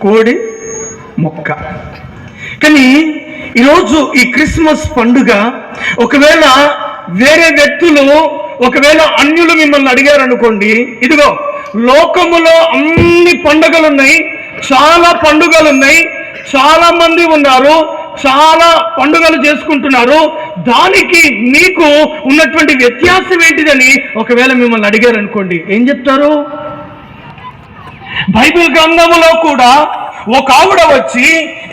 కోడి మొక్క. కానీ ఈరోజు ఈ క్రిస్మస్ పండుగ ఒకవేళ వేరే వ్యక్తులు, ఒకవేళ అన్యులు మిమ్మల్ని అడిగారు అనుకోండి, ఇదిగో లోకములో అన్ని పండుగలున్నాయి, చాలా పండుగలున్నాయి, చాలా మంది ఉన్నారు, చాలా పండుగలు చేసుకుంటున్నారు, దానికి మీకు ఉన్నటువంటి వ్యత్యాసం ఏంటిదని ఒకవేళ మిమ్మల్ని అడిగారు అనుకోండి, ఏం చెప్తారు? బైబిల్ గ్రంథములో కూడా ఒక ఆవిడ వచ్చి,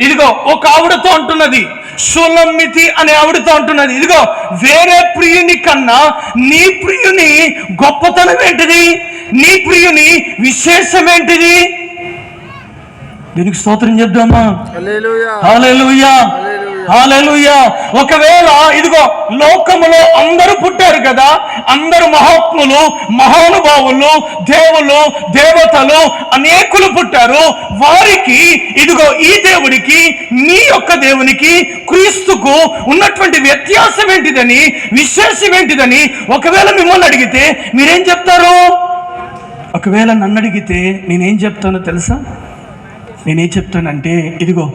ఇదిగో ఒక ఆవిడతో అంటున్నది, షూలమ్మితి అనే ఆవిడతో అంటున్నది, ఇదిగో వేరే ప్రియుని కన్నా నీ ప్రియుని గొప్పతనం ఏంటిది, నీ ప్రియుని విశేషం ఏంటిది? దీనికి స్తోత్రం చెప్దామా? హల్లెలూయా, హల్లెలూయా, హల్లెలూయా. ఒకవేళ ఇదిగో లోకములో అందరూ పుట్టారు కదా, అందరూ మహాత్ములు, మహానుభావులు, దేవులు, దేవతలు అనేకులు పుట్టారు. వారికి ఇదిగో ఈ దేవుడికి, నీ యొక్క దేవునికి, క్రీస్తుకు ఉన్నటువంటి వ్యత్యాసం ఏంటిదని, విశేషం ఏంటిదని ఒకవేళ మిమ్మల్ని అడిగితే మీరేం చెప్తారు? ఒకవేళ నన్ను అడిగితే నేనేం చెప్తానో తెలుసా? నేనేం చెప్తానంటే, ఇదిగో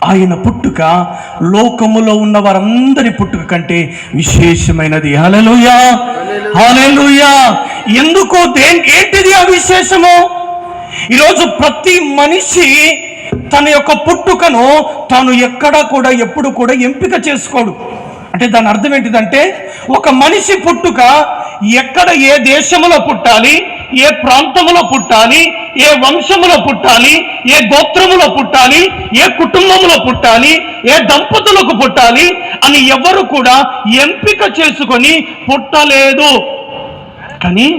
ఆయన పుట్టుక లోకములో ఉన్న వారందరి పుట్టుక కంటే విశేషమైనది. హల్లెలూయా, హల్లెలూయా. ఎందుకు? ఏంటిది ఆ విశేషము? ఈరోజు ప్రతి మనిషి తన యొక్క పుట్టుకను తాను ఎక్కడా కూడా ఎప్పుడు కూడా ఎంపిక చేసుకోడు. అంటే దాని అర్థం ఏంటిదంటే, ఒక మనిషి పుట్టుక ఎక్కడ, ఏ దేశంలో పుట్టాలి, ఏ ప్రాంతంలో పుట్టాలి, ఏ వంశములో పుట్టాలి, ఏ గోత్రములో పుట్టాలి, ఏ కుటుంబంలో పుట్టాలి, ఏ దంపతులకు పుట్టాలి అని ఎవరు కూడా ఎంపిక చేసుకొని పుట్టలేదు. కానీ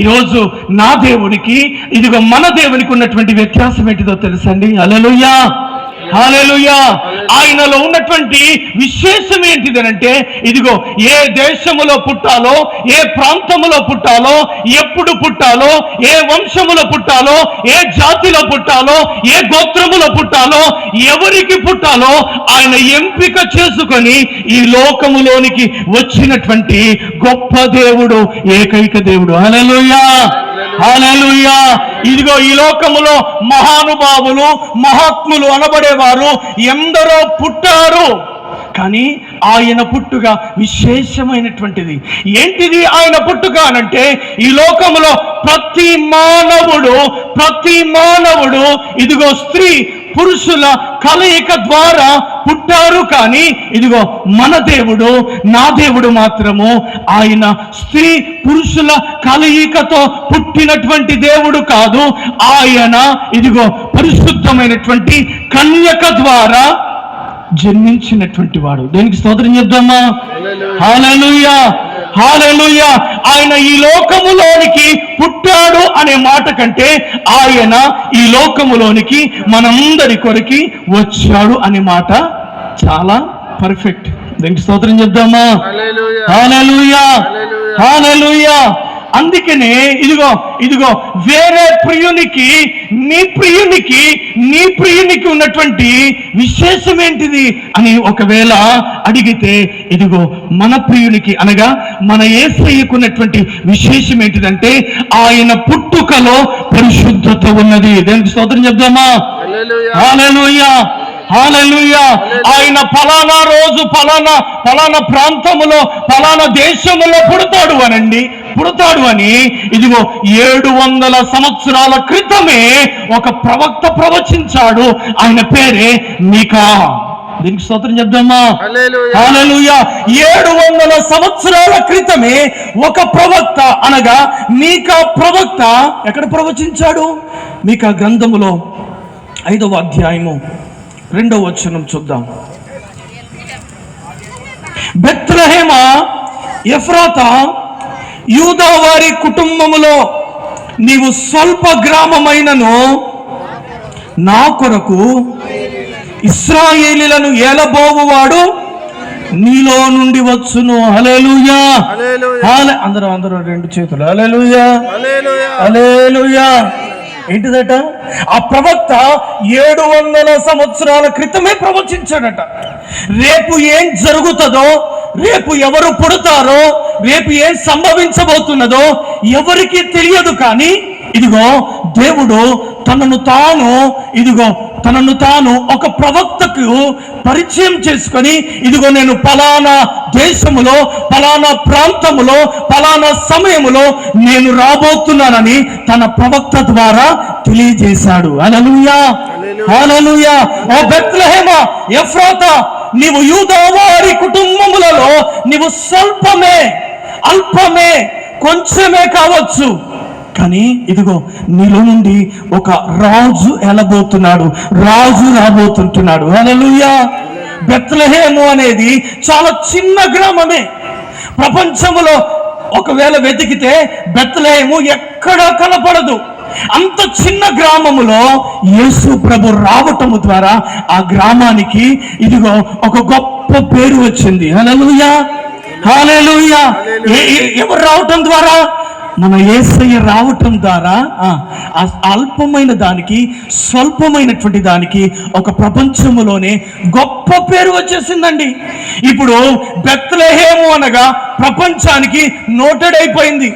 ఈరోజు నా దేవునికి, ఇదిగో మన దేవునికి ఉన్నటువంటి వ్యత్యాసం ఏంటిదో తెలుసండి? హల్లెలూయా, హల్లెలూయా. ఆయనలో ఉన్నటువంటి విశేషం ఏంటిదనంటే, ఇదిగో ఏ దేశములో పుట్టాలో, ఏ ప్రాంతములో పుట్టాలో, ఎప్పుడు పుట్టాలో, ఏ వంశములో పుట్టాలో, ఏ జాతిలో పుట్టాలో, ఏ గోత్రములో పుట్టాలో, ఎవరికి పుట్టాలో ఆయన ఎంపిక చేసుకొని ఈ లోకములోనికి వచ్చినటువంటి గొప్ప దేవుడు, ఏకైక దేవుడు. హల్లెలూయా, హల్లెలూయా. ఇదిగో ఈ లోకములో మహానుభావులు, మహాత్ములు అనబడేవారు ఎందరో పుట్టారు, కానీ ఆయన పుట్టుక విశేషమైనటువంటిది. ఏంటిది ఆయన పుట్టుక అనంటే, ఈ లోకములో ప్రతి మానవుడు ఇదిగో స్త్రీ పురుషుల కలయిక ద్వారా పుట్టారు. కానీ ఇదిగో మన దేవుడు, నా దేవుడు మాత్రము ఆయన స్త్రీ పురుషుల కలయికతో పుట్టినటువంటి దేవుడు కాదు. ఆయన ఇదిగో పరిశుద్ధమైనటువంటి కన్యక ద్వారా జన్మించినటువంటి వాడు. దేనికి స్తోత్రం చెప్దామా? హల్లెలూయా, హల్లెలూయా. ఆయన ఈ లోకములోనికి పుట్టాడు అనే మాట కంటే, ఆయన ఈ లోకములోనికి మనందరి కొరికి వచ్చాడు అనే మాట చాలా పర్ఫెక్ట్. దేనికి స్తోత్రం చెప్దామా? హల్లెలూయా, హల్లెలూయా. అందుకనే ఇదిగో వేరే ప్రియునికి, నీ ప్రియునికి ఉన్నటువంటి విశేషం ఏంటిది అని ఒకవేళ అడిగితే, ఇదిగో మన ప్రియునికి అనగా మన యేసయ్యకు ఉన్నటువంటి విశేషం ఏంటిదంటే, ఆయన పుట్టుకలో పరిశుద్ధత ఉన్నది. దేనికి స్తోత్రం చెప్దామా? హల్లెలూయా, హల్లెలూయా. ఆయన ఫలానా రోజు ఫలానా ప్రాంతములో ఫలానా దేశములో పుడతాడు అని ఇదిగో 700 సంవత్సరాల క్రితమే ఒక ప్రవక్త ప్రవచించాడు. ఆయన పేరే మీకా. దీనికి స్తోత్రం చెప్దామా? హల్లెలూయా. 700 సంవత్సరాల క్రితమే ఒక ప్రవక్త అనగా మీకా ప్రవక్త ఎక్కడ ప్రవచించాడు? మీకా గ్రంథములో 5వ అధ్యాయము 2వ వచనం చూద్దాం. బెత్లెహేమ ఎఫ్రాతా, యూదా వారి కుటుంబములో నీవు స్వల్ప గ్రామమైనను నా కొరకు ఇశ్రాయేలీలను ఏలబోవువాడు నీలో నుండి వచ్చును. హల్లెలూయా, అందరూ 2 చేతులు హల్లెలూయా, హల్లెలూయా. ఏంటిదట? ఆ ప్రవక్త 700 సంవత్సరాల క్రితమే ప్రవచించాడట. రేపు ఏం జరుగుతుందో, రేపు ఎవరు పుడతారో, రేపు ఏం సంభవించబోతున్నదో ఎవరికి తెలియదు. కానీ ఇదిగో దేవుడు తనను తాను ఒక ప్రవక్తకు పరిచయం చేసుకొని, ఇదిగో నేను పలానా దేశములో, పలానా ప్రాంతములో, పలానా సమయములో నేను రాబోతున్నానని తన ప్రవక్త ద్వారా తెలియజేశాడు. హల్లెలూయా, హల్లెలూయా. ఓ బెత్లెహేమా ఎఫ్రాతా, నీవు యూదావారి కుటుంబములలో నీవు అల్పమే, కొంచెమే కావచ్చు, కానీ ఇదిగో నీలో నుండి ఒక రాజు రాజు రాబోతుంటున్నాడు. హల్లెలూయా. బెత్లెహేము అనేది చాలా చిన్న గ్రామమే. ప్రపంచంలో ఒకవేళ వెతికితే బెత్లెహేము ఎక్కడా కనపడదు. అంత చిన్న గ్రామములో యేసు ప్రభు రావటము ద్వారా ఆ గ్రామానికి ఇదిగో ఒక గొప్ప పేరు వచ్చింది. హల్లెలూయా, హల్లెలూయా. ఎవరు రావటం ద్వారా? మన యేసయ్య రావటం ద్వారా అల్పమైన దానికి, స్వల్పమైనటువంటి దానికి ఒక ప్రపంచములోనే గొప్ప పేరు వచ్చేసిందండి. ఇప్పుడు బెత్లెహేము అనగా ప్రపంచానికి నోటెడ్ అయిపోయింది.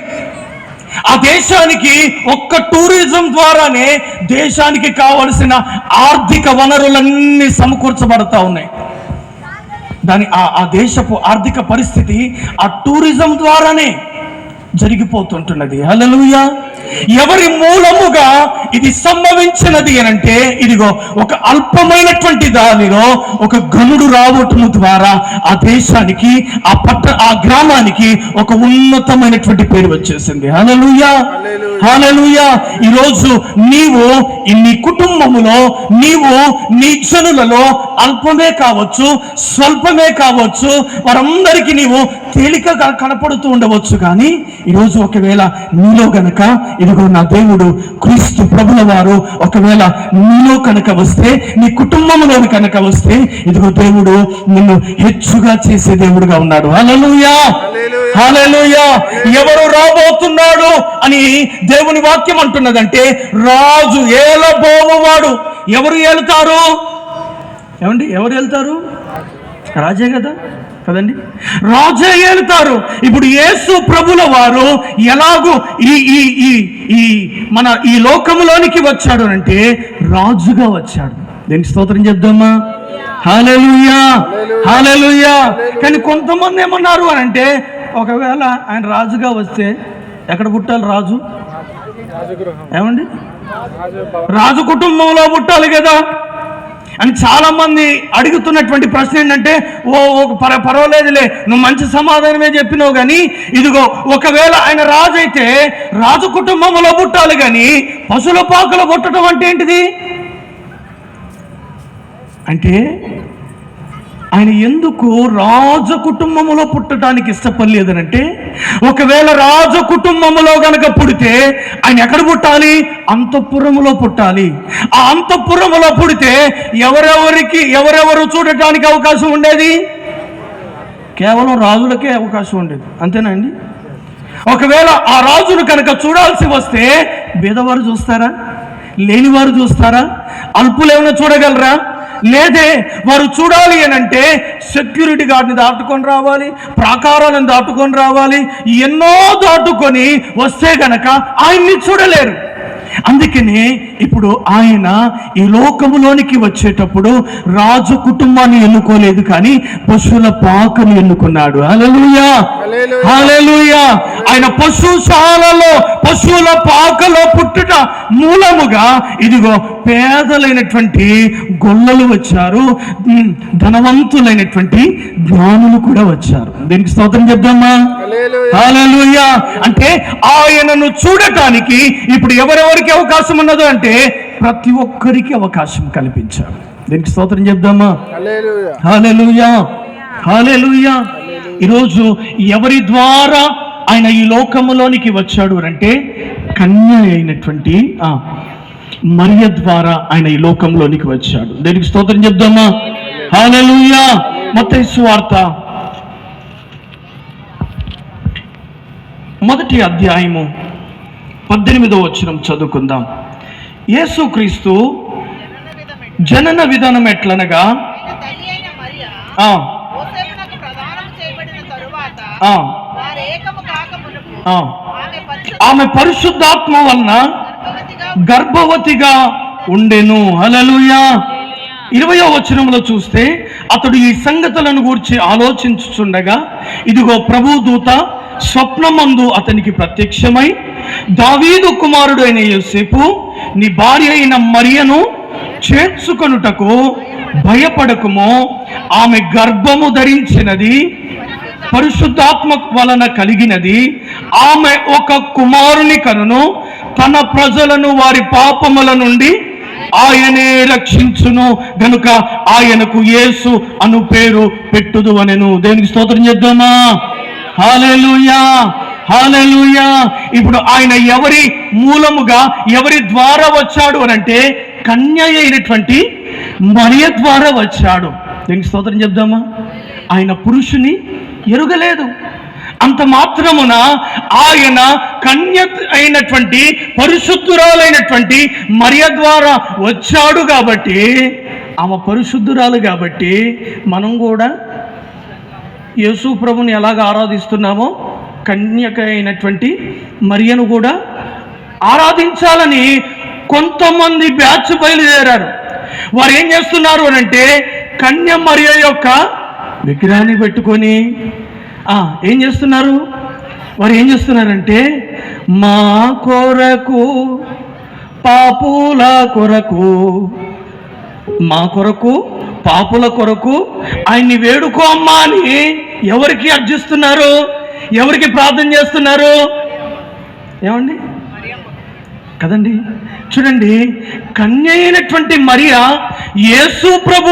ఆ దేశానికి ఒక్క టూరిజం ద్వారానే దేశానికి కావలసిన ఆర్థిక వనరులన్నీ సమకూర్చబడతా ఉన్నాయి. ఆ దేశపు ఆర్థిక పరిస్థితి ఆ టూరిజం ద్వారానే జరిగిపోతుంటున్నది. హల్లెలూయా. ఎవరి మూలముగా ఇది సంభవించినది అనంటే, ఇదిగో ఒక అల్పమైనటువంటి దానిలో ఒక గనుడు రావటం ద్వారా ఆ దేశానికి, ఆ గ్రామానికి ఒక ఉన్నతమైనటువంటి పేరు వచ్చేసింది. హల్లెలూయా, హల్లెలూయా. ఈరోజు నీవు నీ కుటుంబములో, నీవు నీ జనులలో అల్పమే కావచ్చు, స్వల్పమే కావచ్చు, వారందరికీ నీవు తేలికగా కనపడుతూ ఉండవచ్చు. కానీ ఈరోజు ఒకవేళ నీలో గనక, ఇదిగో నా దేవుడు క్రీస్తు ప్రభుల వారు ఒకవేళ నీలో కనుక వస్తే, నీ కుటుంబంలో కనుక వస్తే, ఇదిగో దేవుడు నిన్ను హెచ్చుగా చేసే దేవుడుగా ఉన్నాడు. హల్లెలూయా, హల్లెలూయా. ఎవరు రాబోతున్నాడు అని దేవుని వాక్యం అంటున్నదంటే, రాజు ఏలబోవువాడు. ఎవరు ఏలుతారు? ఏమండి, ఎవరు వెళ్తారు? రాజే కదండి, రాజే ఏలుతారు. ఇప్పుడు యేసు ప్రభుల వారు ఎలాగూ ఈ లోకములోనికి వచ్చాడు అంటే రాజుగా వచ్చాడు. దీనికి స్తోత్రం చెప్దామా? హల్లెలూయా, హల్లెలూయా. కానీ కొంతమంది ఏమన్నారు అని అంటే, ఒకవేళ ఆయన రాజుగా వస్తే ఎక్కడ పుట్టాలి? రాజు ఏమండి, రాజు కుటుంబంలో పుట్టాలి కదా అని చాలా మంది అడుగుతున్నటువంటి ప్రశ్న ఏంటంటే, పర్వాలేదులే, నువ్వు మంచి సమాధానమే చెప్పినావు, కానీ ఇదిగో ఒకవేళ ఆయన రాజు అయితే రాజు కుటుంబంలో పుట్టాలి, కానీ పశువుల పాకలో పుట్టడం అంటే ఏంటిది? అంటే ఆయన ఎందుకు రాజు కుటుంబంలో పుట్టడానికి ఇష్టపడలేదనంటే, ఒకవేళ రాజు కుటుంబంలో గనక పుడితే ఆయన ఎక్కడ పుట్టాలి? అంతఃపురములో పుట్టాలి. ఆ అంతఃపురములో పుడితే ఎవరెవరు చూడటానికి అవకాశం ఉండేది? కేవలం రాజులకే అవకాశం ఉండేది. అంతేనా అండి? ఒకవేళ ఆ రాజును కనుక చూడాల్సి వస్తే బీదవారు చూస్తారా? లేనివారు చూస్తారా? అల్పులు ఏమైనా చూడగలరా? లేదే. వారు చూడాలి అని అంటే సెక్యూరిటీ గార్డ్ని దాటుకొని రావాలి, ప్రాకారాలను దాటుకొని రావాలి, ఎన్నో దాటుకొని వస్తే గనక ఆయన్ని చూడలేరు. అందుకనే ఇప్పుడు ఆయన ఈ లోకములోనికి వచ్చేటప్పుడు రాజు కుటుంబాన్ని ఎన్నుకోలేదు, కానీ పశువుల పాకను ఎన్నుకున్నాడు. హల్లెలూయా, హల్లెలూయా. ఆయన పశుశాలలో, పశువుల పాకలో పుట్టుట మూలముగా ఇదిగో పేదలైనటువంటి గొల్లలు వచ్చారు, ధనవంతులైనటువంటి జ్ఞానులు కూడా వచ్చారు. దీనికి స్తోత్రం చెప్దామా? హల్లెలూయా. అంటే ఆయనను చూడటానికి ఇప్పుడు ఎవరెవరికి అవకాశం ఉన్నదో అంటే ప్రతి ఒక్కరికి అవకాశం కల్పించారు. దీనికి స్తోత్రం చెప్దామా? హల్లెలూయా, హల్లెలూయా. ఈరోజు ఎవరి ద్వారా ఆయన ఈ లోకములోనికి వచ్చాడు అంటే కన్య అయినటువంటి మరియ ద్వారా ఆయన ఈ లోకంలోనికి వచ్చాడు. దీనికి స్తోత్రం చెప్దామా? హల్లెలూయా. మత్తయి సువార్త 1వ అధ్యాయము 18వ వచనం చదువుకుందాం. యేసుక్రీస్తు జనన విధానం ఎట్లనగా, ఆమె పరిశుద్ధాత్మ వలన గర్భవతిగా ఉండెను. హల్లెలూయా. 20వ వచనంలో చూస్తే, అతడు ఈ సంగతులను గూర్చి ఆలోచించుచుండగా ఇదిగో ప్రభుదూత స్వప్నమందు అతనికి ప్రత్యక్షమై, దావీదు కుమారుడు అయిన యోసేపు, నీ భార్య అయిన మరియను చేర్చుకొనుటకు భయపడకుము, ఆమె గర్భము ధరించినది పరిశుద్ధాత్మ వలన కలిగినది, ఆమె ఒక కుమారుని కనును, తన ప్రజలను వారి పాపముల నుండి ఆయనే రక్షించును గనుక ఆయనకు యేసు అను పేరు పెట్టుదు అనెను. దేవునికి స్తోత్రం చేద్దామా? హల్లెలూయా, హల్లెలూయా. ఇప్పుడు ఆయన ఎవరి మూలముగా, ఎవరి ద్వారా వచ్చాడు అనంటే కన్య అయినటువంటి మరియ ద్వారా వచ్చాడు. దీనికి స్తోత్రం చెప్దామా? ఆయన పురుషుని ఎరుగలేదు, అంత మాత్రమున ఆయన కన్య అయినటువంటి పరిశుద్ధురాలైనటువంటి మరియ ద్వారా వచ్చాడు కాబట్టి, ఆమె పరిశుద్ధురాలు కాబట్టి మనం కూడా యేసు ప్రభుని ఎలాగ ఆరాధిస్తున్నామో కన్యక అయినటువంటి మరియను కూడా ఆరాధించాలని కొంతమంది బ్యాచ్ బయలుదేరారు. వారు ఏం చేస్తున్నారు అనంటే, కన్య మరియ యొక్క విగ్రహాన్ని పెట్టుకొని ఏం చేస్తున్నారు? వారు ఏం చేస్తున్నారంటే, మా కొరకు, పాపుల కొరకు, మా కొరకు, పాపుల కొరకు ఆయన్ని వేడుకో అమ్మా అని ఎవరికి అర్జిస్తున్నారు? ఎవరికి ప్రార్థన చేస్తున్నారు? ఏమండి కదండి? చూడండి, కన్య అయినటువంటి మరియా యేసు ప్రభు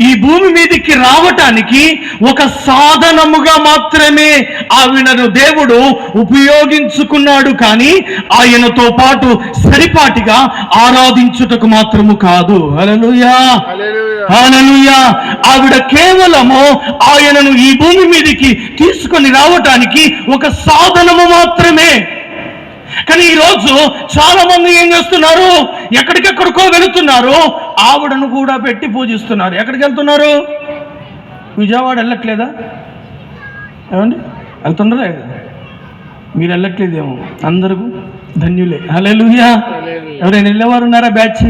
ఈ భూమి మీదకి రావటానికి ఒక సాధనముగా మాత్రమే ఆవిడను దేవుడు ఉపయోగించుకున్నాడు, కానీ ఆయనతో పాటు సరిపాటిగా ఆరాధించుటకు మాత్రము కాదు. హల్లెలూయా, హల్లెలూయా. ఆవిడ కేవలము ఆయనను ఈ భూమి మీదకి తీసుకొని రావటానికి ఒక సాధనము మాత్రమే. కానీ ఈరోజు చాలా మంది ఏం చేస్తున్నారు? ఎక్కడికెక్కడికో వెళుతున్నారు, ఆవిడను కూడా పెట్టి పూజిస్తున్నారు. ఎక్కడికి వెళ్తున్నారు? విజయవాడ వెళ్ళట్లేదా? ఏమండి వెళ్తున్నారా? మీరు వెళ్ళట్లేదేమో, అందరూ ధన్యులే. హల్లెలూయా. ఎవరైనా వెళ్ళేవారు ఉన్నారా? బ్యాచ్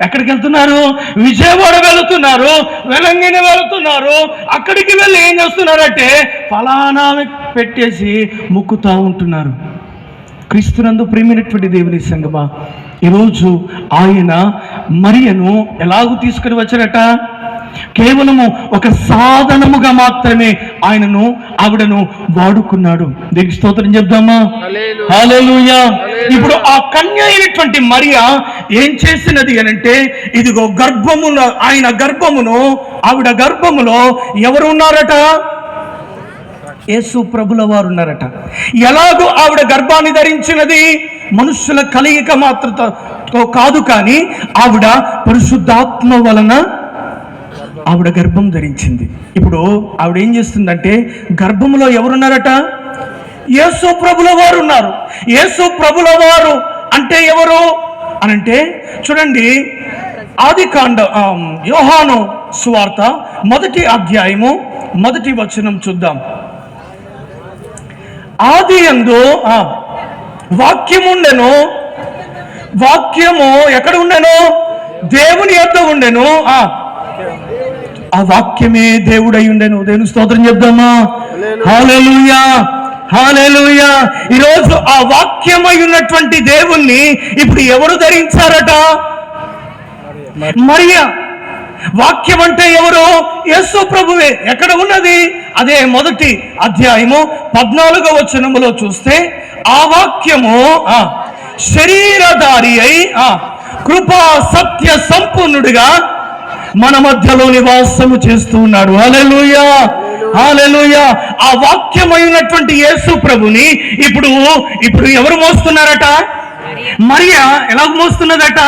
ఎక్కడికి వెళ్తున్నారు? విజయవాడ వెళుతున్నారు, వెలంగిన వెళుతున్నారు. అక్కడికి వెళ్ళి ఏం చేస్తున్నారంటే ఫలానా పెట్టేసి ముక్కుతా ఉంటున్నారు. క్రీస్తునందు ప్రేమైనటువంటి దేవుని సంగమా, ఈరోజు ఆయన మరియను ఎలాగూ తీసుకుని వచ్చారట? కేవలము ఒక సాధనముగా మాత్రమే ఆవిడను వాడుకున్నాడు. దీనికి స్తోత్రం చెప్దామా? హల్లెలూయా. ఇప్పుడు ఆ కన్య అయినటువంటి మరియా ఏం చేసినది అనంటే, ఇదిగో గర్భములో, ఆవిడ గర్భములో ఎవరు ఉన్నారట? యేసు ప్రభుల వారు ఉన్నారట. ఎలాగో ఆవిడ గర్భాన్ని ధరించినది మనుషుల కలయిక మాత్రతో కాదు, కానీ ఆవిడ పరిశుద్ధాత్మ వలన ఆవిడ గర్భం ధరించింది. ఇప్పుడు ఆవిడ ఏం చేస్తుందంటే, గర్భంలో ఎవరున్నారట? యేసు ప్రభుల వారు ఉన్నారు. యేసు ప్రభుల వారు అంటే ఎవరు అనంటే, చూడండి, యోహాను సువార్త 1వ అధ్యాయము 1వ వచనం చూద్దాం. ఆదియందు వాక్యముండెను, వాక్యము ఎక్కడ ఉండెను? దేవుని యొద్ద ఉండెను, ఆ వాక్యమే దేవుడై ఉండెను. దేవుని స్తోత్రం చెప్దామా? హల్లెలూయా, హల్లెలూయా. ఈరోజు ఆ వాక్యమై ఉన్నటువంటి దేవుణ్ణి ఇప్పుడు ఎవరు ధరించారట? మరియా. వాక్యం అంటే ఎవరు? యేసు ప్రభువే. ఎక్కడ ఉన్నది? అదే 1వ అధ్యాయము 14వ వచనములో చూస్తే, ఆ వాక్యము శరీరధారి అయి కృపా సత్య సంపూర్ణుడిగా మన మధ్యలో నివాసము చేస్తూ ఉన్నాడు. హల్లెలూయా, హల్లెలూయా. ఆ వాక్యమైనటువంటి యేసు ప్రభుని ఇప్పుడు ఎవరు మోస్తున్నారట? మరియా. ఎలా మోస్తున్నదట?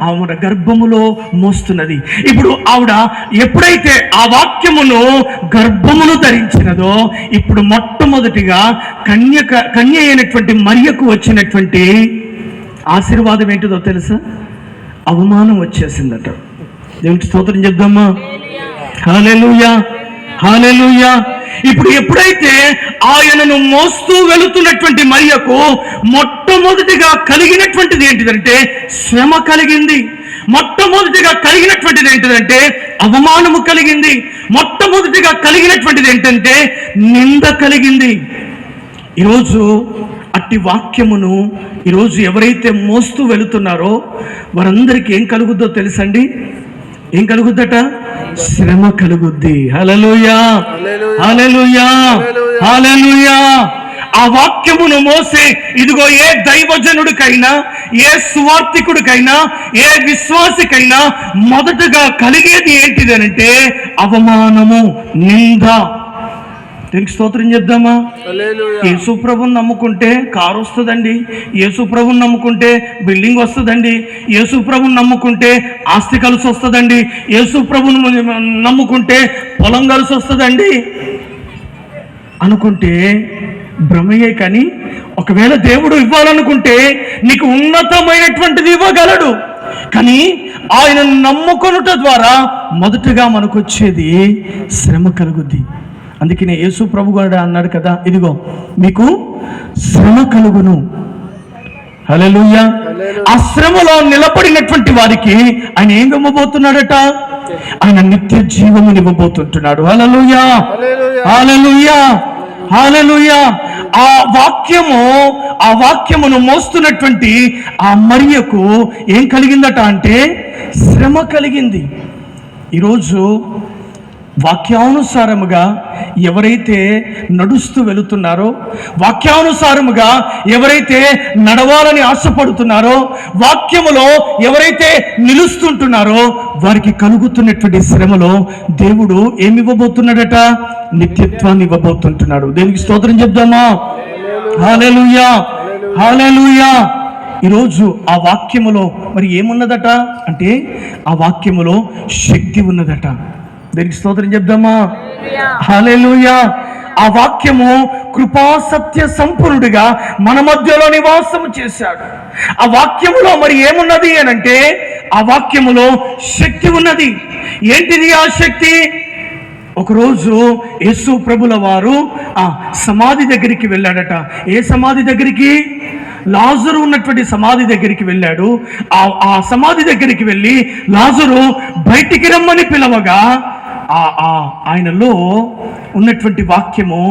ఆవిడ గర్భములో మోస్తున్నది. ఇప్పుడు ఆవిడ ఎప్పుడైతే ఆ వాక్యమును గర్భమును ధరించినదో, ఇప్పుడు మొట్టమొదటిగా కన్య అయినటువంటి మరియకు వచ్చినటువంటి ఆశీర్వాదం ఏంటిదో తెలుసా? అవమానం వచ్చేసిందట. దేవునికి స్తోత్రం చెప్దామా? హల్లెలూయా, హల్లెలూయా. ఇప్పుడు ఎప్పుడైతే ఆయనను మోస్తూ వెళుతున్నటువంటి మరియకు మొట్టమొదటిగా కలిగినటువంటిది ఏంటిదంటే శ్రమ కలిగింది. మొట్టమొదటిగా కలిగినటువంటిది ఏంటిదంటే అవమానము కలిగింది. మొట్టమొదటిగా కలిగినటువంటిది ఏంటంటే నింద కలిగింది. ఈరోజు అట్టి వాక్యమును ఈరోజు ఎవరైతే మోస్తూ వెళుతున్నారో వారందరికీ ఏం కలుగుద్దో తెలుసండి? ఏం కలుగుద్దట? శ్రమ కలుగుద్ది. హల్లెలూయా, హల్లెలూయా, హల్లెలూయా. ఆ వాక్యమును మోసే ఇదిగో ఏ దైవజనుడికైనా, ఏ సువార్థికుడికైనా, ఏ విశ్వాసికైనా మొదటగా కలిగేది ఏంటిది అంటే అవమానము, నింద. దీనికి స్తోత్రం చెప్దామా? యేసు ప్రభువుని నమ్ముకుంటే కారు వస్తుందండి, యేసు ప్రభువుని నమ్ముకుంటే బిల్డింగ్ వస్తుందండి, యేసు ప్రభువుని నమ్ముకుంటే ఆస్తి కలిసి వస్తుందండి, యేసు ప్రభువుని నమ్ముకుంటే పొలం కలిసి వస్తుందండి అనుకుంటే భ్రమయే. కానీ ఒకవేళ దేవుడు ఇవ్వాలనుకుంటే నీకు ఉన్నతమైనటువంటిది ఇవ్వగలడు. కానీ ఆయన నమ్ముకొనుట ద్వారా మొదటగా మనకు వచ్చేది శ్రమ కలుగుద్ది. అందుకనే యేసు ప్రభు కూడా అన్నాడు కదా, ఇదిగో మీకు శ్రమ కలుగును. హల్లెలూయా. ఆ శ్రమలో నిలబడినటువంటి వారికి ఆయన ఏం ఇవ్వబోతున్నాడట? ఆయన నిత్య జీవముని ఇవ్వబోతుంటున్నాడు. హల్లెలూయా, హల్లెలూయా, హల్లెలూయా. ఆ వాక్యమును మోస్తున్నటువంటి ఆ మరియకు ఏం కలిగిందట అంటే శ్రమ కలిగింది. ఈరోజు వాక్యానుసారముగా ఎవరైతే నడుస్తూ వెళుతున్నారో, వాక్యానుసారముగా ఎవరైతే నడవాలని ఆశపడుతున్నారో, వాక్యములో ఎవరైతే నిలుస్తుంటున్నారో వారికి కలుగుతున్నటువంటి శ్రమలో దేవుడు ఏమి ఇవ్వబోతున్నాడట? నిత్యత్వాన్ని ఇవ్వబోతుంటున్నాడు. దేనికి స్తోత్రం చెప్దామా? హల్లెలూయా, హల్లెలూయా. ఈరోజు ఆ వాక్యములో మరి ఏమున్నదట అంటే ఆ వాక్యములో శక్తి ఉన్నదట. దీనికి స్తోత్రం చెప్దామా? హల్లెలూయా. ఆ వాక్యము కృపా సత్య సంపూర్ణుడిగా మన మధ్యలో నివాసము చేశాడు. ఆ వాక్యములో మరి ఏమున్నది అని అంటే ఆ వాక్యములో శక్తి ఉన్నది. ఏంటిది ఆ శక్తి? ఒకరోజు యేసు ప్రభుల వారు ఆ సమాధి దగ్గరికి వెళ్ళాడట. ఏ సమాధి దగ్గరికి? లాజరు ఉన్నటువంటి సమాధి దగ్గరికి వెళ్ళాడు. ఆ సమాధి దగ్గరికి వెళ్ళి లాజరు బయటికి రమ్మని పిలవగా ఆయనలో ఉన్నటువంటి వాక్యము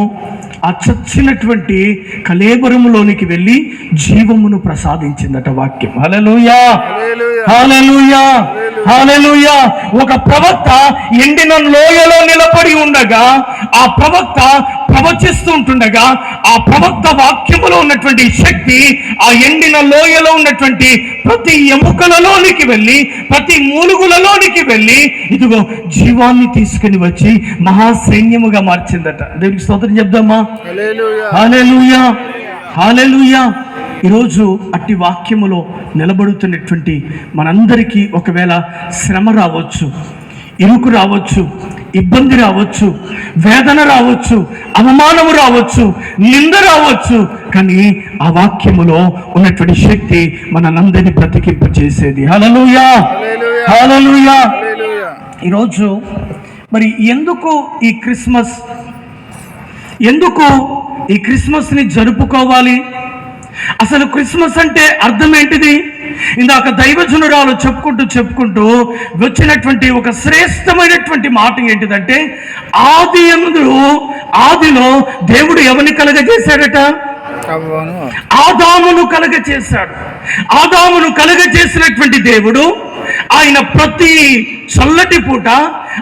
ఆ చచ్చినటువంటి కళేబరములోనికి వెళ్ళి జీవమును ప్రసాదించిందట వాక్యం. హల్లెలూయా, హల్లెలూయా, హల్లెలూయా. ఒక ప్రవక్త ఎండిన లోయలో నిలబడి ఉండగా ఆ ప్రవక్త ప్రవచిస్తుంటుండగా ఆ ప్రవక్త వాక్యములో ఉన్నటువంటి శక్తి ఆ ఎండిన లోయలో ఉన్నటువంటి ప్రతి ఎముకలలోనికి వెళ్ళి, ప్రతి మూలుగులలోనికి వెళ్ళి ఇదిగో జీవాన్ని తీసుకుని వచ్చి మహాసైన్యముగా మార్చిందట. దేవునికి స్తోత్రం చెప్దామా? హల్లెలూయా, హల్లెలూయా. ఈరోజు అట్టి వాక్యములో నిలబడుతున్నటువంటి మనందరికీ ఒకవేళ శ్రమ రావచ్చు, ఇరుకు రావచ్చు, ఇబ్బంది రావచ్చు, వేదన రావచ్చు, అవమానము రావచ్చు, నింద రావచ్చు. కానీ ఆ వాక్యములో ఉన్నటువంటి శక్తి మనందరినీ బ్రతికింపచేసేది. హల్లెలూయా, హల్లెలూయా. ఈరోజు మరి ఎందుకు ఈ క్రిస్మస్ని జరుపుకోవాలి? అసలు క్రిస్మస్ అంటే అర్థం ఏంటిది? ఇందాక దైవజనురాలు చెప్పుకుంటూ వచ్చినటువంటి ఒక శ్రేష్టమైనటువంటి మాట ఏంటిదంటే ఆదిలో దేవుడు ఎవరిని కలగజేశాడట? ఆదామును కలగజేశాడు. ఆదామును కలగజేసినటువంటి దేవుడు ఆయన ప్రతి చల్లటి పూట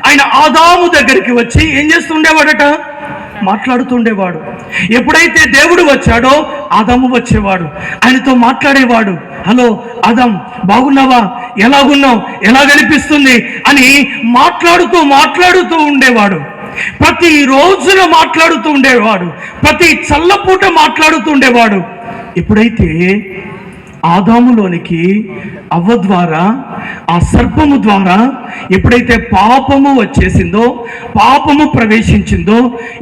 ఆయన ఆదాము దగ్గరికి వచ్చి ఏం చేస్తుండేవాడట? మాట్లాడుతుండేవాడు. ఎప్పుడైతే దేవుడు వచ్చాడో ఆదాము వచ్చేవాడు, ఆయనతో మాట్లాడేవాడు. హలో ఆదాం, బాగున్నావా? ఎలాగున్నావు? ఎలా కనిపిస్తుంది అని మాట్లాడుతూ ఉండేవాడు. ప్రతి రోజున మాట్లాడుతూ ఉండేవాడు, ప్రతి చల్లపూట మాట్లాడుతూ ఉండేవాడు. ఎప్పుడైతే ఆదాములోనికి అవ్వ ద్వారా, ఆ సర్పము ద్వారా ఎప్పుడైతే పాపము వచ్చేసిందో, పాపము ప్రవేశించిందో,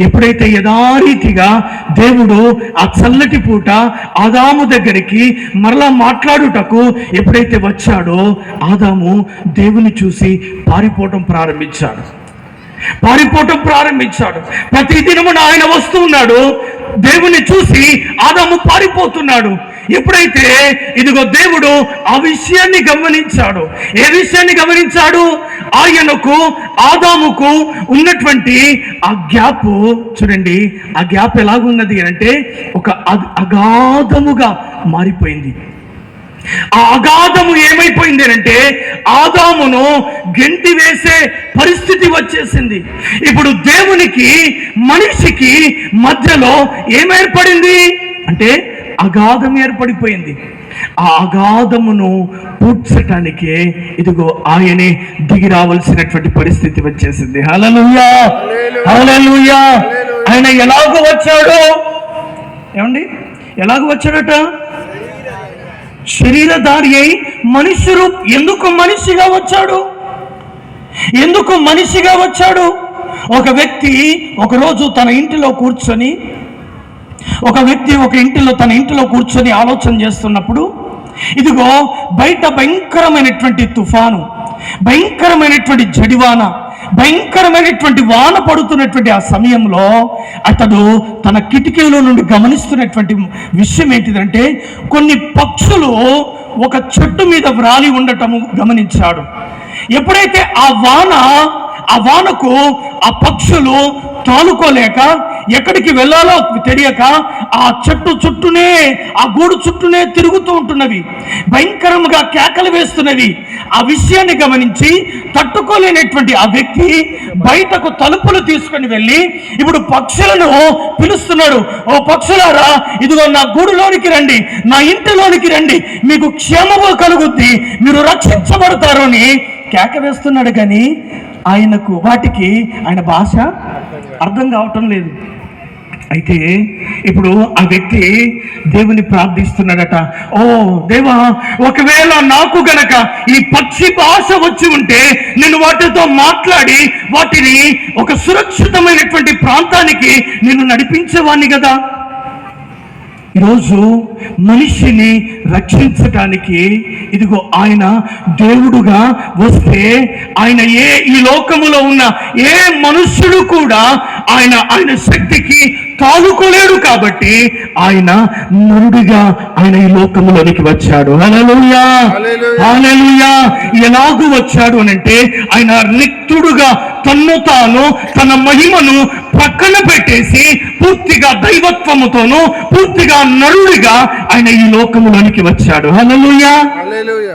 ఎప్పుడైతే యథారీతిగా దేవుడు ఆ చల్లటి పూట ఆదాము దగ్గరికి మరలా మాట్లాడుటకు ఎప్పుడైతే వచ్చాడో ఆదాము దేవుని చూసి పారిపోవటం ప్రారంభించాడు. పారిపోవటం ప్రారంభించాడు. ప్రతి దినమున ఆయన వస్తూ ఉన్నాడు. దేవుని చూసి ఆదాము పారిపోతున్నాడు. ఎప్పుడైతే ఇదిగో దేవుడు ఆ విషయాన్ని గమనించాడు. ఏ విషయాన్ని గమనించాడు? ఆయనకు ఆదాముకు ఉన్నటువంటి ఆ గ్యాప్ చూడండి. ఆ గ్యాప్ ఎలాగున్నది అంటే ఒక అగాధముగా మారిపోయింది. ఆ అగాధము ఏమైపోయింది అంటే ఆదామును గెంటి వేసే పరిస్థితి వచ్చేసింది. ఇప్పుడు దేవునికి మనిషికి మధ్యలో ఏమేర్పడింది అంటే అగాధం ఏర్పడిపోయింది. ఆ అగాధమును పూడ్చటానికే ఇదిగో ఆయనే దిగి రావాల్సినటువంటి పరిస్థితి వచ్చేసింది. హల్లెలూయా, హల్లెలూయా. ఆయన ఎలాగో వచ్చాడు? ఏమండి, ఎలాగో వచ్చాడట? శరీరధారి అయి మనుష్యుడు. ఎందుకు మనిషిగా వచ్చాడు? ఎందుకు మనిషిగా వచ్చాడు? ఒక వ్యక్తి ఒకరోజు తన ఇంటిలో కూర్చొని తన ఇంటిలో కూర్చొని ఆలోచన చేస్తున్నప్పుడు ఇదిగో బయట భయంకరమైనటువంటి తుఫాను, భయంకరమైనటువంటి జడివాన, భయంకరమైనటువంటి వాన పడుతున్నటువంటి ఆ సమయంలో అతడు తన కిటికీలో నుండి గమనిస్తున్నటువంటి విషయం ఏంటిదంటే కొన్ని పక్షులు ఒక చెట్టు మీద వ్రాలి ఉండటము గమనించాడు. ఎప్పుడైతే ఆ వానకు ఆ పక్షులు తాలుకోలేక ఎక్కడికి వెళ్ళాలో తెలియక ఆ చెట్టు చుట్టూనే, ఆ గూడు చుట్టూనే తిరుగుతూ ఉంటున్నవి, భయంకరంగా కేకలు వేస్తున్నవి. ఆ విషయాన్ని గమనించి తట్టుకోలేనటువంటి ఆ వ్యక్తి బయటకు తలుపులు తీసుకొని వెళ్ళి ఇప్పుడు పక్షులను పిలుస్తున్నాడు. ఓ పక్షులారా, ఇదిగో నా గూడులోనికి రండి, నా ఇంటిలోనికి రండి, మీకు క్షేమము కలుగుద్ది, మీరు రక్షించబడతారు అని కేక వేస్తున్నాడు. కానీ వాటికి ఆయన భాష అర్థం కావటం లేదు. అయితే ఇప్పుడు ఆ వ్యక్తి దేవుని ప్రార్థిస్తున్నాడట. ఓ దేవా, ఒకవేళ నాకు గనక ఈ పక్షి భాష వచ్చి ఉంటే నేను వాటితో మాట్లాడి వాటిని ఒక సురక్షితమైనటువంటి ప్రాంతానికి నేను నడిపించేవాడిని కదా. ఈరోజు మనిషిని రక్షించటానికి ఇదిగో ఆయన దేవుడుగా వస్తే ఆయన ఈ లోకములో ఉన్న ఏ మనుష్యుడు కూడా ఆయన శక్తికి తాలుకోలేడు. కాబట్టి ఆయన నరుడిగా ఆయన ఈ లోకములోనికి వచ్చాడు. హల్లెలూయా, హల్లెలూయా. ఎలాగూ వచ్చాడు అనంటే ఆయన రిక్తుడుగా తన్ను తాను తన మహిమను పక్కన పెట్టేసి పూర్తిగా దైవత్వముతోను పూర్తిగా నరుడిగా ఆయన ఈ లోకములోనికి వచ్చాడు. హల్లెలూయా,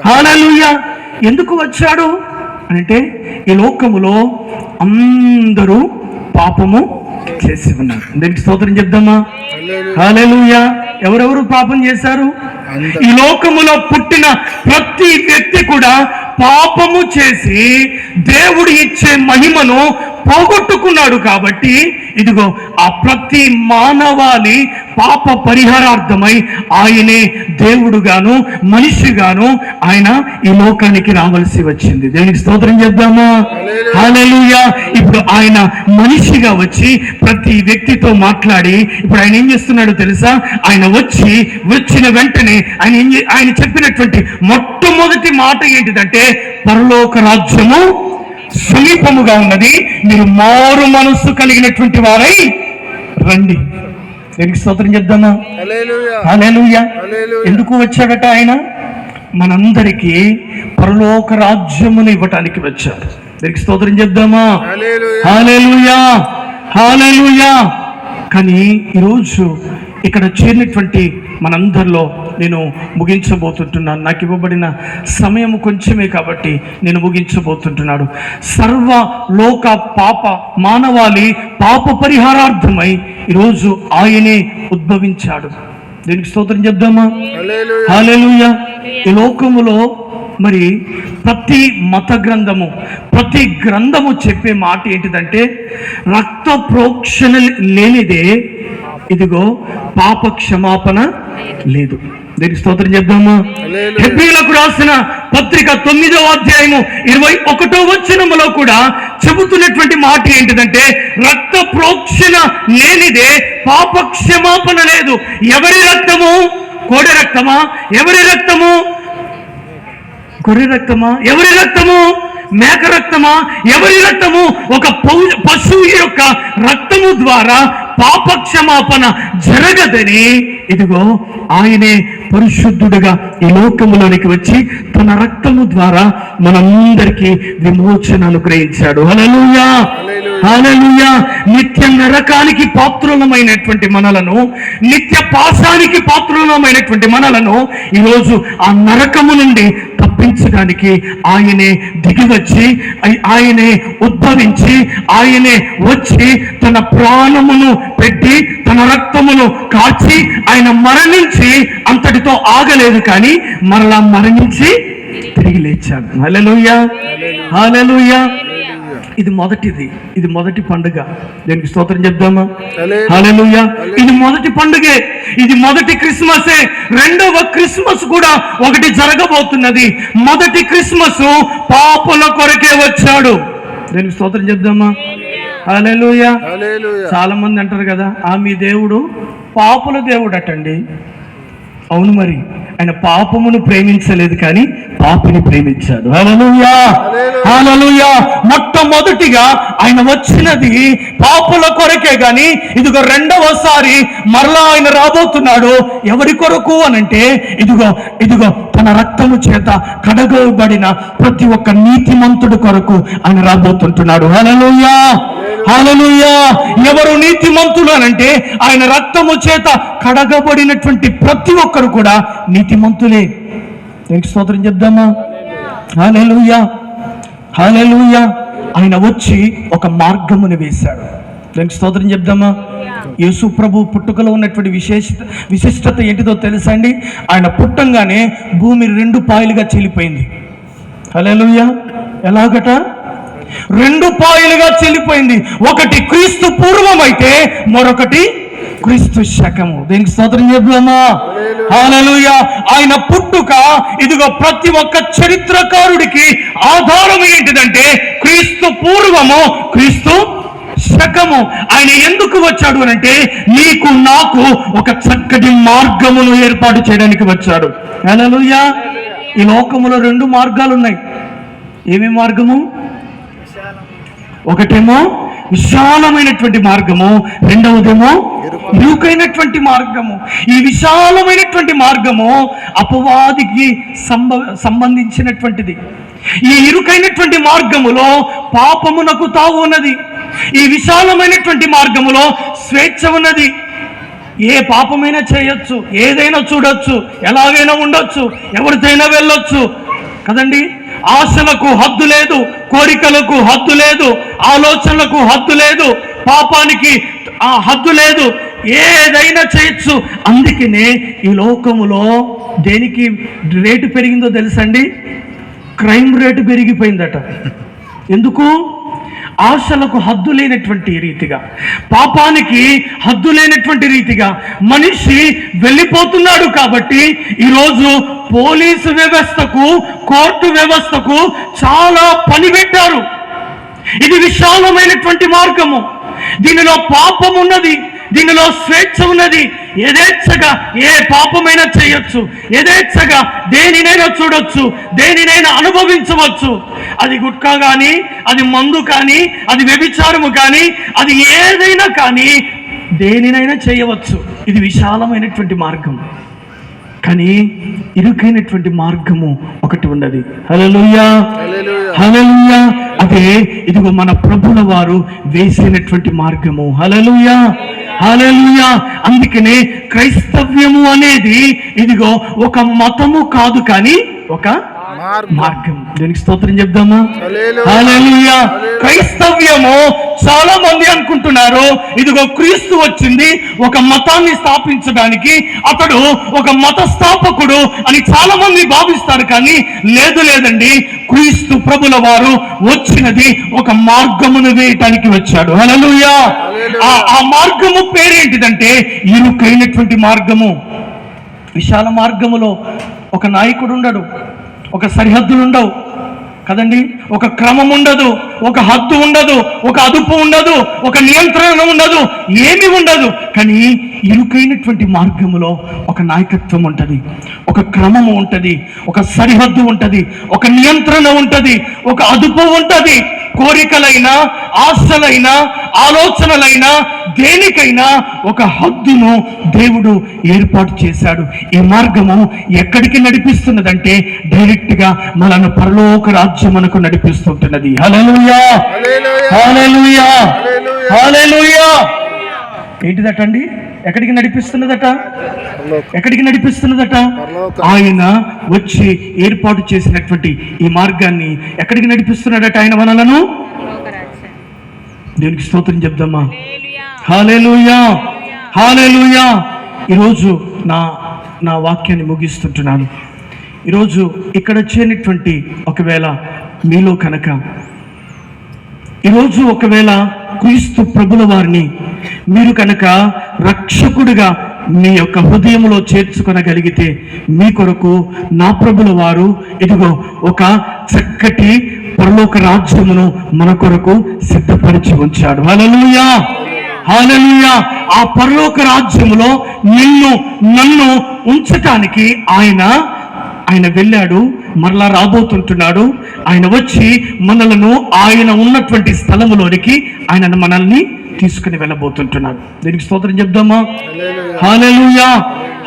హల్లెలూయా. ఎందుకు వచ్చాడు అంటే ఈ లోకములో అందరూ పాపము చేసి ఉన్నారు. దీనికి స్తోత్రం చెప్దామా? హల్లెలూయా. ఎవరెవరు పాపం చేశారు? ఈ లోకములో పుట్టిన ప్రతి వ్యక్తి కూడా పాపము చేసి దేవుడు ఇచ్చే మహిమను పోగొట్టుకున్నాడు. కాబట్టి ఇదిగో ఆ ప్రతి మానవాళి పాప పరిహారార్థమై ఆయనే దేవుడుగాను మనిషిగాను ఆయన ఈ లోకానికి రావాల్సి వచ్చింది. దేనికి స్తోత్రం చేద్దామా? హల్లెలూయా. ఇప్పుడు ఆయన మనిషిగా వచ్చి ప్రతి వ్యక్తితో మాట్లాడి ఇప్పుడు ఆయన ఏం చేస్తున్నాడో తెలుసా? ఆయన వచ్చిన వెంటనే ఆయన చెప్పినటువంటి మొట్టమొదటి మాట ఏంటిదంటే పరలోక రాజ్యము సమీపముగా ఉన్నది, మీరు మారు మనస్సు కలిగినటువంటి వారై రండి. దేనికి స్తోత్రం చెప్దామా? హల్లెలూయా. ఎందుకు వచ్చాడట ఆయన? మనందరికీ పరలోక రాజ్యమును ఇవ్వటానికి వచ్చాడు. దేనికి స్తోత్రం చెప్దామా? హల్లెలూయా, హల్లెలూయా. కానీ ఈరోజు ఇక్కడ చేరినటువంటి మనందరిలో నేను ముగించబోతుంటున్నాను. నాకు ఇవ్వబడిన సమయం కొంచెమే కాబట్టి నేను ముగించబోతుంటున్నాను. సర్వలోక మానవాళి పాప పరిహారార్థమై ఈరోజు ఆయనే ఉద్భవించాడు. దీనికి స్తోత్రం చెప్దామా? హల్లెలూయా. ఈ లోకములో మరి ప్రతి మత గ్రంథము ప్రతి గ్రంథము చెప్పే మాట ఏంటిదంటే రక్త ప్రోక్షణ లేనిదే ఇదిగో పాప క్షమాపణ లేదు. దీనికి స్తోత్రం చెప్దామా? హెబ్రీయులకు రాసిన పత్రిక 9వ అధ్యాయము 21వ వచనములో కూడా చెబుతున్నటువంటి మాట ఏంటిదంటే రక్త ప్రోక్షణ లేనిదే పాప క్షమాపణ లేదు. ఎవరి రక్తము? కోడె రక్తమా? ఎవరి రక్తము? గొర్రె రక్తమా? ఎవరి రక్తము? మేక రక్తమా? ఎవరి రక్తము? ఒక పశువు యొక్క రక్తము ద్వారా పాపక్షమాపణ జరగదని ఇదిగో ఆయనే పరిశుద్ధుడుగా ఈ లోకములోనికి వచ్చి తన రక్తము ద్వారా మనందరికీ విమోచన అనుగ్రహించాడు. హల్లెలూయా, హల్లెలూయా. నిత్య నరకానికి పాత్రులమైనటువంటి మనలను, నిత్య పాశానికి పాత్రులమైనటువంటి మనలను ఈరోజు ఆ నరకము నుండి తప్పించడానికి ఆయనే దిగివచ్చి, ఆయనే ఉద్భవించి, ఆయనే వచ్చి తన ప్రాణమును పెట్టి తన రక్తమును కాచి ఆయన మరణించి అంతటితో ఆగలేదు, కానీ మరలా మరణించి తిరిగి లేచాడు. హల్లెలూయా, హల్లెలూయా. ఇది మొదటి పండుగ. దీనికి స్తోత్రం చెప్దామా? హల్లెలూయా. ఇది మొదటి పండుగే, ఇది మొదటి క్రిస్మసే. రెండవ క్రిస్మస్ కూడా ఒకటి జరగబోతున్నది. మొదటి క్రిస్మస్ పాపుల కొరకే వచ్చాడు. దీనికి స్తోత్రం చెప్దామా? హల్లెలూయా. చాలా మంది అంటారు కదా, మీ దేవుడు పాపుల దేవుడు అటండి. అవును, మరి ఆయన పాపమును ప్రేమించలేదు, కానీ పాపిని ప్రేమించాడు. హల్లెలూయా, హల్లెలూయా. మొట్టమొదటిగా ఆయన వచ్చినది పాపుల కొరకే, కానీ ఇదిగో రెండవసారి మరలా ఆయన రాబోతున్నాడు. ఎవరి కొరకు అనంటే ఇదిగో తన రక్తము చేత కడగబడిన ప్రతి ఒక్క నీతిమంతుడి కొరకు ఆయన రాబోతుంటున్నాడు. హల్లెలూయా, హల్లెలూయా. ఎవరు నీతిమంతులు అనంటే ఆయన రక్తము చేత కడగబడినటువంటి ప్రతి ఒక్కరు కూడా నీతిమంతులే. దీనికి స్తోత్రం చెప్దామా? హల్లెలూయా, హల్లెలూయా. ఆయన వచ్చి ఒక మార్గమును వేశాడు. దానికి స్తోత్రం చెప్దామా? యేసు ప్రభు పుట్టుకలో ఉన్నటువంటి విశిష్టత ఏంటిదో తెలుసా అండి? ఆయన పుట్టంగానే భూమి 2 పాయలుగా చీలిపోయింది. హల్లెలూయా. ఎలాగట? 2 పాయలుగా చీలిపోయింది. ఒకటి క్రీస్తు పూర్వం అయితే మరొకటి క్రీస్తు శకము. దీనికి స్తోత్రం చెప్దామా? హల్లెలూయా. ఆయన పుట్టుక ఇదిగో ప్రతి ఒక్క చరిత్రకారుడికి ఆధారం ఏంటిదంటే క్రీస్తు పూర్వము, క్రీస్తు శకము. ఆయన ఎందుకు వచ్చాడు అనంటే నీకు నాకు ఒక చక్కటి మార్గమును ఏర్పాటు చేయడానికి వచ్చాడు. హల్లెలూయా. ఈ లోకములో 2 మార్గాలు ఉన్నాయి. ఏమి మార్గము? ఒకటేమో విశాలమైనటువంటి మార్గము, రెండవదేమో ఇరుకైనటువంటి మార్గము. ఈ విశాలమైనటువంటి మార్గము అపవాదికి సంబంధించినటువంటిది. ఈ ఇరుకైనటువంటి మార్గములో పాపమునకు తావు ఉన్నది. ఈ విశాలమైనటువంటి మార్గములో స్వేచ్ఛ ఉన్నది. ఏ పాపమైనా చేయొచ్చు, ఏదైనా చూడొచ్చు, ఎలాగైనా ఉండొచ్చు, ఎవరితోనైనా వెళ్ళొచ్చు కదండి. ఆశలకు హద్దు లేదు, కోరికలకు హద్దు లేదు, ఆలోచనలకు హద్దు లేదు, పాపానికి హద్దు లేదు, ఏదైనా చేయొచ్చు. అందుకనే ఈ లోకములో దేనికి రేటు పెరిగిందో తెలుసండి? క్రైమ్ రేటు పెరిగిపోయిందట. ఎందుకు? ఆశలకు హద్దు లేనటువంటి రీతిగా, పాపానికి హద్దు లేనటువంటి రీతిగా మనిషి వెళ్ళిపోతున్నాడు. కాబట్టి ఈరోజు పోలీసు వ్యవస్థకు, కోర్టు వ్యవస్థకు చాలా పని పెట్టారు. ఇది విశాలమైనటువంటి మార్గము. దీనిలో పాపం ఉన్నది, దీనిలో స్వేచ్ఛ ఉన్నది. యథేచ్ఛగా ఏ పాపమైనా చేయొచ్చు, యథేచ్ఛగా దేనినైనా చూడొచ్చు, దేనినైనా అనుభవించవచ్చు. అది గుట్కా కానీ, అది మందు కానీ, అది వ్యభిచారము కానీ, అది ఏదైనా కానీ దేనినైనా చేయవచ్చు. ఇది విశాలమైనటువంటి మార్గం. కానీ ఇరుకైనటువంటి మార్గము ఒకటి ఉన్నది. హల్లెలూయా, హల్లెలూయా. అదే ఇదిగో మన ప్రభుల వారు వేసినటువంటి మార్గము. హల్లెలూయా, హల్లెలూయా. అందుకనే క్రైస్తవ్యము అనేది ఇదిగో ఒక మతము కాదు, కానీ ఒక మార్గం. దీనికి స్తోత్రం చెప్దామా? హల్లెలూయా. క్రైస్తవ్యము చాలా మంది అనుకుంటున్నారు ఇదిగో క్రీస్తు వచ్చింది ఒక మతాన్ని స్థాపించడానికి, అతడు ఒక మత స్థాపకుడు అని చాలా మంది భావిస్తారు. కానీ లేదండి, క్రీస్తు ప్రభుల వారు వచ్చినది ఒక మార్గమును వేయటానికి వచ్చాడు. హల్లెలూయా. ఆ మార్గము పేరేంటిదంటే ఇరుకైనటువంటి మార్గము. విశాల మార్గములో ఒక నాయకుడు ఉండడు, ఒక సరిహద్దులు ఉండవు కదండి. ఒక క్రమం ఉండదు, ఒక హద్దు ఉండదు, ఒక అదుపు ఉండదు, ఒక నియంత్రణ ఉండదు, ఏమీ ఉండదు. కానీ ఇరుకైనటువంటి మార్గములో ఒక నాయకత్వం ఉంటుంది, ఒక క్రమము ఉంటుంది, ఒక సరిహద్దు ఉంటుంది, ఒక నియంత్రణ ఉంటుంది, ఒక అదుపు ఉంటుంది. కోరికలైనా, ఆశలైనా, ఆలోచనలైనా, దేనికైనా ఒక హద్దును దేవుడు ఏర్పాటు చేశాడు. ఈ మార్గము ఎక్కడికి నడిపిస్తున్నదంటే డైరెక్ట్గా మనను పరలోక రాజ్యమునకు నడిపిస్తుంటున్నది. హల్లెలూయా, హల్లెలూయా, హల్లెలూయా. ఏంటిదట అండి? ఎక్కడికి నడిపిస్తున్నదట? ఎక్కడికి నడిపిస్తున్నదట? ఆయన వచ్చి ఏర్పాటు చేసినటువంటి ఈ మార్గాన్ని ఎక్కడికి నడిపిస్తున్నాడట? ఆయన మనలను దేవునికి స్తోత్రం చెప్దామా? హల్లెలూయా, హల్లెలూయా. ఈరోజు నా వాక్యాన్ని ముగిస్తుంటున్నాను. ఈరోజు ఇక్కడ చేయనటువంటి ఒకవేళ మీలో కనుక ఈరోజు ఒకవేళ క్రీస్తు ప్రభుల వారిని మీరు కనుక రక్షకుడిగా మీ యొక్క హృదయంలో చేర్చుకొనగలిగితే మీ కొరకు నా ప్రభుల వారు ఇదిగో ఒక చక్కటి పరలోక రాజ్యమును మన కొరకు సిద్ధపరిచి ఉంచాడు. హల్లెలూయా, హల్లెలూయా. ఆ పరలోక రాజ్యములో నన్ను ఉంచటానికి ఆయన వెళ్ళాడు, మరలా రాబోతుంటున్నాడు. ఆయన వచ్చి మనలను ఆయన ఉన్నటువంటి స్థలములోనికి మనల్ని తీసుకుని వెళ్ళబోతుంటున్నాడు. దీనికి స్తోత్రం చెప్దామా? హల్లెలూయా,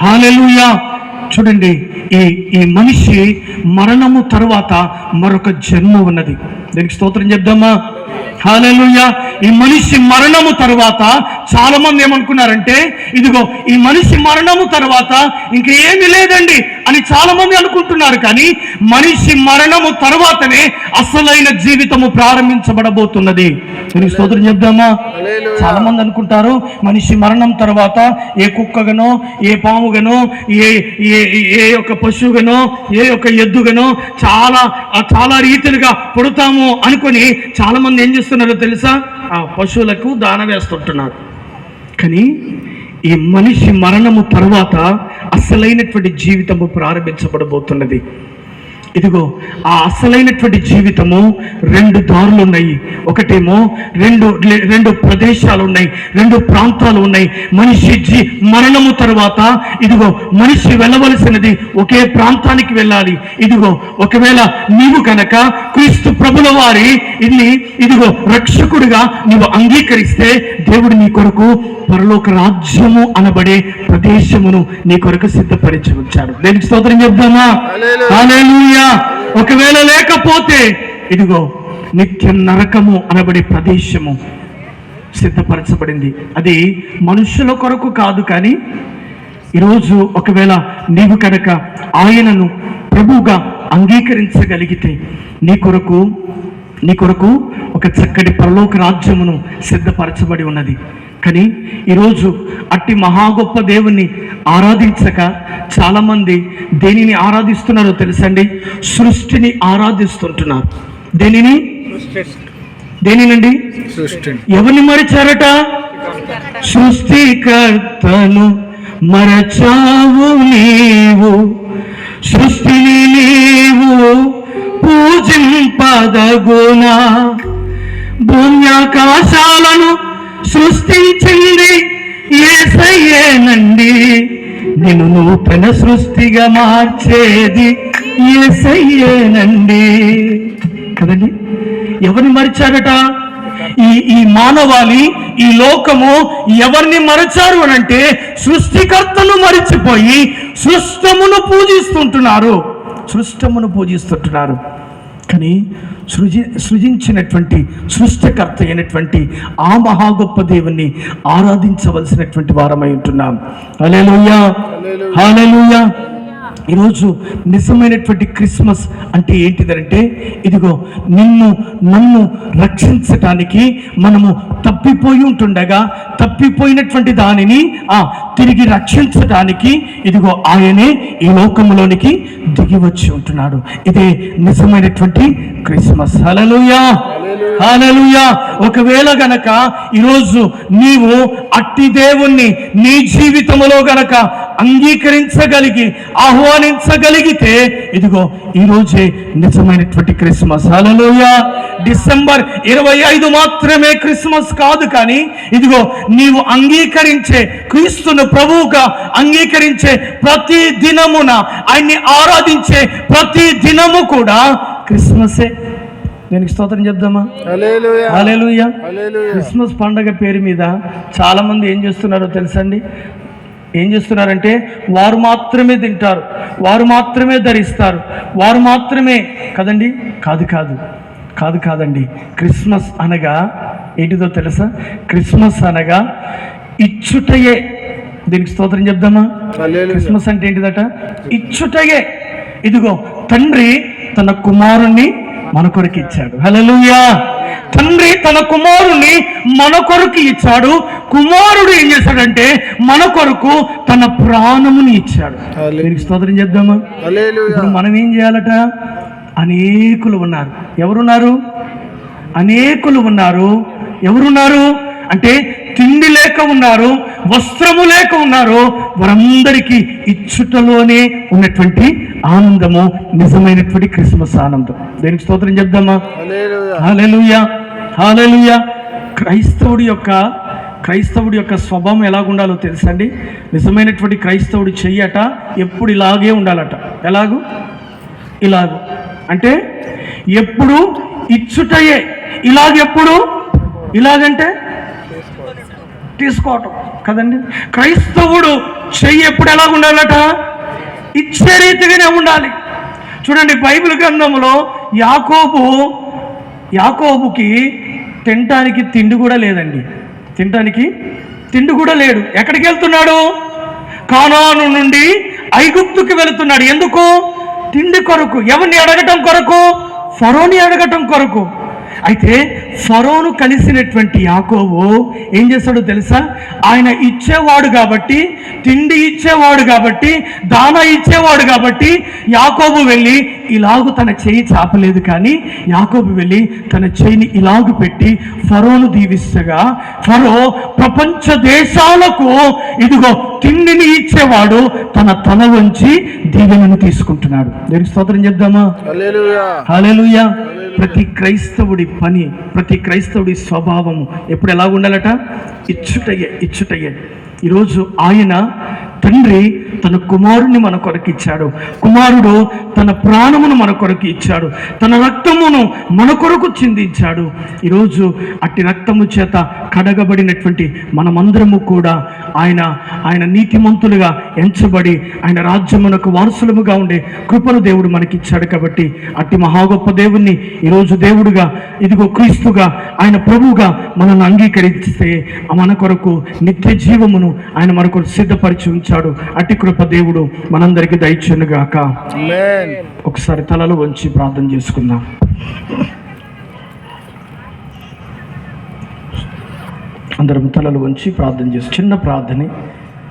హల్లెలూయా. చూడండి, ఈ మనిషి మరణము తరువాత మరొక జన్మ ఉన్నది. దీనికి స్తోత్రం చెప్దామా? హల్లెలూయా. ఈ మనిషి మరణము తరువాత చాలా మంది ఏమనుకున్నారంటే ఇదిగో ఈ మనిషి మరణము తరువాత ఇంకేమీ లేదండి అని చాలా మంది అనుకుంటున్నారు. కానీ మనిషి మరణము తరువాతనే అసలైన జీవితము ప్రారంభించబడబోతున్నది. దీనికి స్తోత్రం చెప్దామా? చాలా మంది అనుకుంటారు మనిషి మరణం తర్వాత ఏ కుక్కగనో, ఏ పాముగనో, ఏ యొక్క పశువుగనో, ఏ యొక్క ఎద్దుగనో చాలా రీతిలుగా పుడతాము అనుకుని చాలా మంది ఏం చేస్తున్నారో తెలుసా? ఆ పశువులకు దాన వేస్తుంటున్నారు. కానీ ఈ మనిషి మరణము తర్వాత అసలైనటువంటి జీవితము ప్రారంభించబడబోతున్నది. ఇదిగో ఆ అసలైనటువంటి జీవితము 2 దారులు ఉన్నాయి. ఒకటేమో రెండు ప్రదేశాలు ఉన్నాయి, 2 ప్రాంతాలు ఉన్నాయి. మనిషి మరణము తర్వాత ఇదిగో మనిషి వెళ్ళవలసినది ఒకే ప్రాంతానికి వెళ్ళాలి. ఇదిగో ఒకవేళ నీవు కనుక క్రీస్తు ప్రభుల వారి ఇదిగో రక్షకుడిగా నీవు అంగీకరిస్తే దేవుడు నీ కొరకు పరలోక రాజ్యము అనబడే ప్రదేశమును నీ కొరకు సిద్ధపరిచి ఉంచాడు. దేనికి స్తోత్రం చెప్దామా? హల్లెలూయా. ఒకవేళ లేకపోతే ఇదిగో నిత్య నరకము అనబడే ప్రదేశము సిద్ధపరచబడింది. అది మనుషుల కొరకు కాదు. కానీ ఈరోజు ఒకవేళ నీవు కనుక ఆయనను ప్రభువుగా అంగీకరించగలిగితే నీ కొరకు ఒక చక్కటి పరలోక రాజ్యమును సిద్ధపరచబడి ఉన్నది. కానీ ఈరోజు అట్టి మహా గొప్ప దేవుణ్ణి ఆరాధించక చాలామంది దేనిని ఆరాధిస్తున్నారో తెలుసండి? సృష్టిని ఆరాధిస్తుంటున్నారు. దేనినండి? ఎవరిని మరిచారట? సృష్టికర్తను మరచావు నీవు, సృష్టిని నీవు పూజింపదగునా. భూమ్యాకాశాలను సృష్టించింది యేసయ్యేనండి, నిన్ను నూతన సృష్టిగా మార్చేది యేసయ్యేనండి. కదండి? ఎవరిని మరిచారట? ఈ మానవాళి, ఈ లోకము ఎవరిని మరచారు అనంటే సృష్టికర్తను మరిచిపోయి సృష్టమును పూజిస్తుంటున్నారు. కానీ సృజించినటువంటి సృష్టికర్త అయినటువంటి ఆ మహా గొప్ప దేవుణ్ణి ఆరాధించవలసినటువంటి వారమై ఉంటున్నాం. హల్లెలూయా, హల్లెలూయా. ఈరోజు నిజమైనటువంటి క్రిస్మస్ అంటే ఏంటిదంటే ఇదిగో నన్ను రక్షించటానికి మనము తప్పిపోయినటువంటి దానిని తిరిగి రక్షించటానికి ఇదిగో ఆయనే ఈ లోకంలోనికి దిగి వచ్చి ఉంటున్నాడు. ఇదే నిజమైనటువంటి క్రిస్మస్. హల్లెలూయా, హల్లెలూయా. ఒకవేళ గనక ఈరోజు నీవు అట్టి దేవుణ్ణి నీ జీవితంలో గనక అంగీకరించగలిగి ఆహ్వానించగలిగితే ఇదిగో ఈరోజే నిజమైనటువంటి క్రిస్మస్. హల్లెలూయా. డిసెంబర్ 25 మాత్రమే క్రిస్మస్ కాదు, కానీ ఇదిగో నీవు అంగీకరించే క్రీస్తును ప్రభువుగా అంగీకరించే ప్రతి దినమున ఆయన్ని ఆరాధించే ప్రతి దినము కూడా క్రిస్మసే. దీనికి స్తోత్రం చెప్దామా? హల్లెలూయా. క్రిస్మస్ పండగ పేరు మీద చాలా మంది ఏం చేస్తున్నారో తెలుసండి? ఏం చేస్తున్నారంటే వారు మాత్రమే తింటారు, వారు మాత్రమే ధరిస్తారు, వారు మాత్రమే కదండి. కాదండి. క్రిస్మస్ అనగా ఏంటిదో తెలుసా? క్రిస్మస్ అనగా ఇచ్చుటయే. దీనికి స్తోత్రం చెప్దామా? క్రిస్మస్ అంటే ఏంటిదట? ఇచ్చుటయే. ఇదిగో తండ్రి తన కుమారుణ్ణి మన కొరకు ఇచ్చాడు. హల్లెలూయా. తండ్రి తన కుమారుని మన కొరకు ఇచ్చాడు. కుమారుడు ఏం చేశాడంటే మన కొరకు తన ప్రాణముని ఇచ్చాడు. దీనికి స్తోత్రం చేద్దామా? ఇప్పుడు మనం ఏం చేయాలట? అనేకులు ఉన్నారు. ఎవరున్నారు? అనేకులు ఉన్నారు. ఎవరున్నారు అంటే తిండి లేక ఉన్నారు, వస్త్రము లేక ఉన్నారు. వారందరికీ ఇచ్చుటలోనే ఉన్నటువంటి ఆనందము నిజమైనటువంటి క్రిస్మస్ ఆనందం. దేనికి స్తోత్రం చెప్దామా? హల్లెలూయా. హల్లెలూయా. క్రైస్తవుడి యొక్క స్వభావం ఎలాగుండాలో తెలుసండి? నిజమైనటువంటి క్రైస్తవుడి చెయ్యట ఎప్పుడు ఇలాగే ఉండాలట. ఇలాగు అంటే ఎప్పుడు ఇచ్చుటయే. ఇలాగెప్పుడు? ఇలాగంటే తీసుకోవటం కదండి. క్రైస్తవుడు చెయ్యి ఎప్పుడు ఎలాగ ఉండాలట? ఇచ్చే రీతిగానే ఉండాలి. చూడండి, బైబిల్ గ్రంథంలో యాకోబుకి తినటానికి తిండి కూడా లేదండి. తినటానికి తిండి కూడా లేడు. ఎక్కడికి వెళ్తున్నాడు? కానాను నుండి ఐగుప్తుకి వెళుతున్నాడు. ఎందుకు? తిండి కొరకు. ఎవరిని అడగటం కొరకు? ఫరోని అడగటం కొరకు. అయితే ఫరోను కలిసినటువంటి యాకోబు ఏం చేస్తాడో తెలుసా? ఆయన ఇచ్చేవాడు కాబట్టి, తిండి ఇచ్చేవాడు కాబట్టి, దాన ఇచ్చేవాడు కాబట్టి యాకోబు వెళ్ళి ఇలాగు తన చేయి చాపలేదు, కానీ యాకోబు వెళ్ళి తన చేయిని ఇలాగు పెట్టి ఫరోను దీవిస్తగా ఫరో ప్రపంచ దేశాలకు ఇదిగో తిండిని ఇచ్చేవాడు తన తల వంచి దీవెనను తీసుకుంటున్నాడు. దేనికి స్తోత్రం చేద్దామా? హల్లెలూయా. ప్రతి క్రైస్తవుడి పని, ప్రతి క్రైస్తవుడి స్వభావము ఎప్పుడు ఎలా ఉండాలట? ఇచ్చుటయే. ఈరోజు ఆయన తండ్రి తన కుమారుని మన కొరకు ఇచ్చాడు. కుమారుడు తన ప్రాణమును మన కొరకు ఇచ్చాడు. తన రక్తమును మన కొరకు చిందించాడు. ఈరోజు అట్టి రక్తము చేత కడగబడినటువంటి మనమందరము కూడా ఆయన నీతిమంతులుగా ఎంచబడి ఆయన రాజ్యమునకు వారసులముగా ఉండే కృపను దేవుడు మనకిచ్చాడు. కాబట్టి అట్టి మహా గొప్ప దేవుణ్ణి ఈరోజు దేవుడుగా, ఇదిగో క్రీస్తుగా, ఆయన ప్రభువుగా మనల్ని అంగీకరిస్తే మన కొరకు నిత్య జీవమును ఆయన మన కొరకు సిద్ధపరిచి ఉంచాడు. అట్టి కృప దేవుడు మనందరికీ దయచేయునుగాక. ఒకసారి తలలు వంచి ప్రార్థన చేసుకుందాం. అందరం తలలు వంచి ప్రార్థన చేసి చిన్న ప్రార్థన.